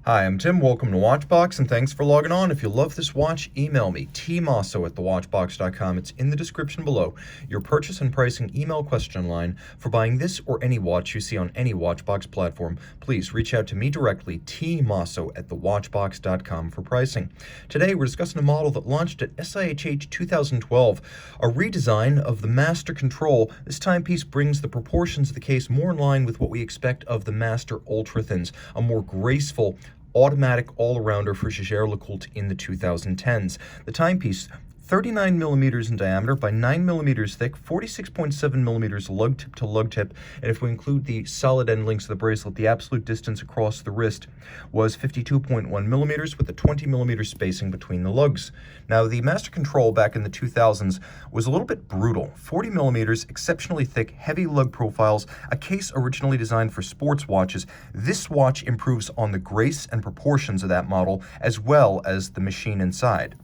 Hi, I'm Tim. Welcome to Watchbox, and thanks for logging on. If you love this watch, email me, tmosso@thewatchbox.com. It's in the description below. Your purchase and pricing email question line for buying this or any watch you see on any Watchbox platform. Please reach out to me directly, tmosso@thewatchbox.com for pricing. Today, we're discussing a model that launched at SIHH 2012, a redesign of the Master Control. This timepiece brings the proportions of the case more in line with what we expect of the Master Ultra Thins, a more graceful, automatic all-arounder for Jaeger-LeCoultre in the 2010s. The timepiece, 39 millimeters in diameter by 9 millimeters thick, 46.7 millimeters lug tip to lug tip, and if we include the solid end links of the bracelet, the absolute distance across the wrist was 52.1 millimeters with a 20 millimeter spacing between the lugs. Now, the Master Control back in the 2000s was a little bit brutal. 40 millimeters, exceptionally thick, heavy lug profiles, a case originally designed for sports watches. This watch improves on the grace and proportions of that model, as well as the machine inside.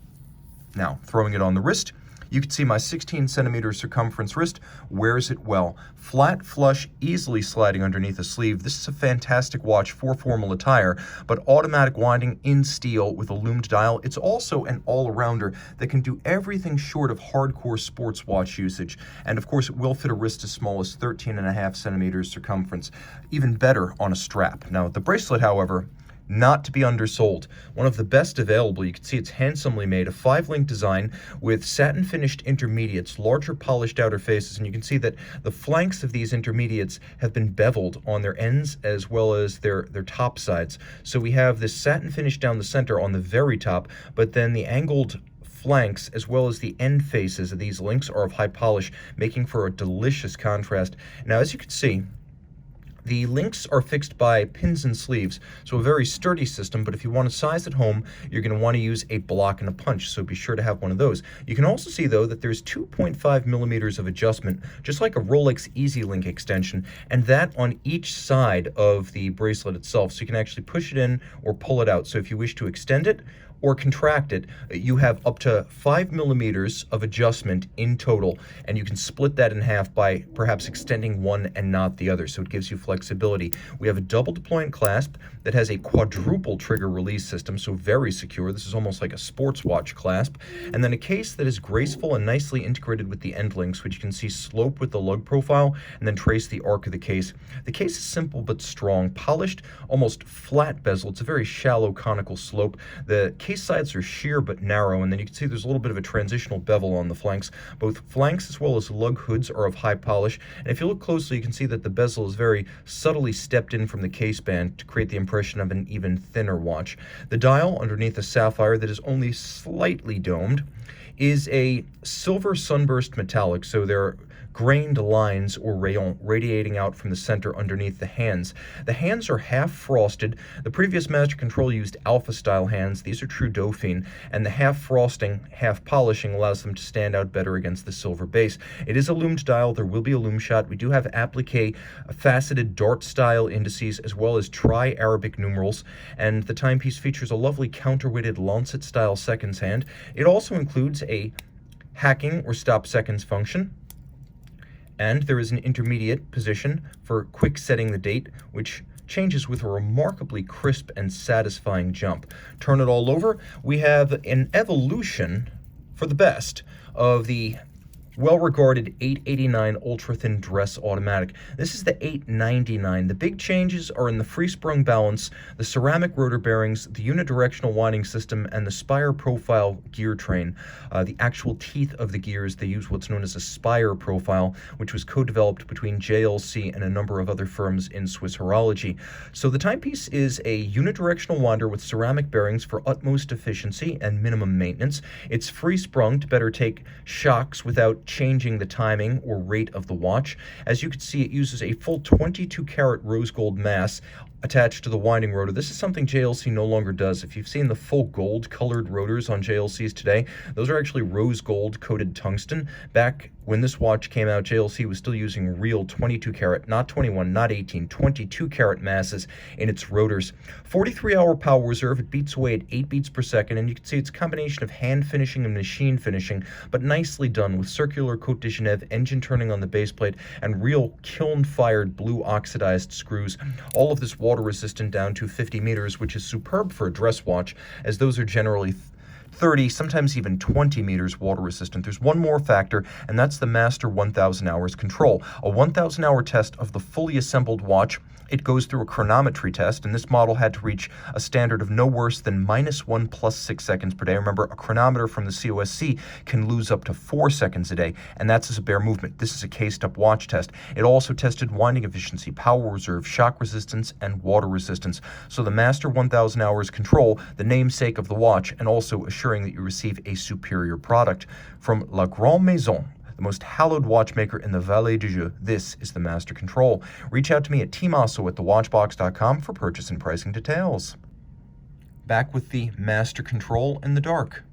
Now, throwing it on the wrist, you can see my 16 centimeter circumference wrist wears it well. Flat, flush, easily sliding underneath a sleeve. This is a fantastic watch for formal attire, but automatic winding in steel with a loomed dial. It's also an all-arounder that can do everything short of hardcore sports watch usage. And of course, it will fit a wrist as small as 13.5 centimeters circumference. Even better on a strap. Now, the bracelet, however, not to be undersold. One of the best available. You can see it's handsomely made, a 5-link design with satin finished intermediates, larger polished outer faces, and you can see that the flanks of these intermediates have been beveled on their ends as well as their top sides. So we have this satin finish down the center on the very top, but then the angled flanks as well as the end faces of these links are of high polish, making for a delicious contrast. Now, as you can see, the links are fixed by pins and sleeves, so a very sturdy system, but if you want to size at home, you're going to want to use a block and a punch, so be sure to have one of those. You can also see, though, that there's 2.5 millimeters of adjustment, just like a Rolex Easy Link extension, and that on each side of the bracelet itself, so you can actually push it in or pull it out. So if you wish to extend it or contract it, you have up to 5 millimeters of adjustment in total, and you can split that in half by perhaps extending one and not the other, so it gives you flexibility. We have a double deployant clasp that has a quadruple trigger release system, so very secure. This is almost like a sports watch clasp. And then a case that is graceful and nicely integrated with the end links, which you can see slope with the lug profile and then trace the arc of the case. The case is simple but strong, polished, almost flat bezel. It's a very shallow conical slope. The case sides are sheer but narrow, and then you can see there's a little bit of a transitional bevel on the flanks. Both flanks as well as lug hoods are of high polish, and if you look closely, you can see that the bezel is very subtly stepped in from the case band to create the impression of an even thinner watch. The dial underneath a sapphire that is only slightly domed is a silver sunburst metallic, so they're grained lines or rayons radiating out from the center underneath the hands. The hands are half frosted. The previous Master Control used alpha style hands. These are true Dauphine, and the half frosting, half polishing allows them to stand out better against the silver base. It is a loomed dial. There will be a loom shot. We do have applique faceted dart style indices as well as tri-Arabic numerals, and the timepiece features a lovely counterweighted lancet style seconds hand. It also includes a hacking or stop seconds function, and there is an intermediate position for quick setting the date, which changes with a remarkably crisp and satisfying jump. Turn it all over, we have an evolution for the best of the well-regarded 889 ultra-thin dress automatic. This is the 899. The big changes are in the free-sprung balance, the ceramic rotor bearings, the unidirectional winding system, and the spire profile gear train. The actual teeth of the gears, they use what's known as a spire profile, which was co-developed between JLC and a number of other firms in Swiss horology. So the timepiece is a unidirectional winder with ceramic bearings for utmost efficiency and minimum maintenance. It's free-sprung to better take shocks without changing the timing or rate of the watch. As you can see, it uses a full 22 karat rose gold mass attached to the winding rotor. This is something JLC no longer does. If you've seen the full gold colored rotors on JLCs today, those are actually rose gold coated tungsten. Back when this watch came out, JLC was still using real 22 karat, not 21, not 18, 22 karat masses in its rotors. 43-hour power reserve, it beats away at 8 beats per second, and you can see it's a combination of hand finishing and machine finishing, but nicely done with circular Côte de Genève engine turning on the base plate and real kiln-fired blue oxidized screws. All of this water resistant down to 50 meters, which is superb for a dress watch, as those are generally 30, sometimes even 20 meters water resistant. There's one more factor, and that's the Master 1000 Hours Control. A 1000 hour test of the fully assembled watch. It goes through a chronometry test, and this model had to reach a standard of no worse than -1 + 6 seconds per day. Remember, a chronometer from the COSC can lose up to 4 seconds a day, and that's as a bare movement. This is a cased-up watch test. It also tested winding efficiency, power reserve, shock resistance, and water resistance. So the Master 1000 Hours Control, the namesake of the watch, and also assuring that you receive a superior product. From La Grande Maison, the most hallowed watchmaker in the Vallée du Jeu, this is the Master Control. Reach out to me at Tim Mosso at thewatchbox.com for purchase and pricing details. Back with the Master Control in the dark.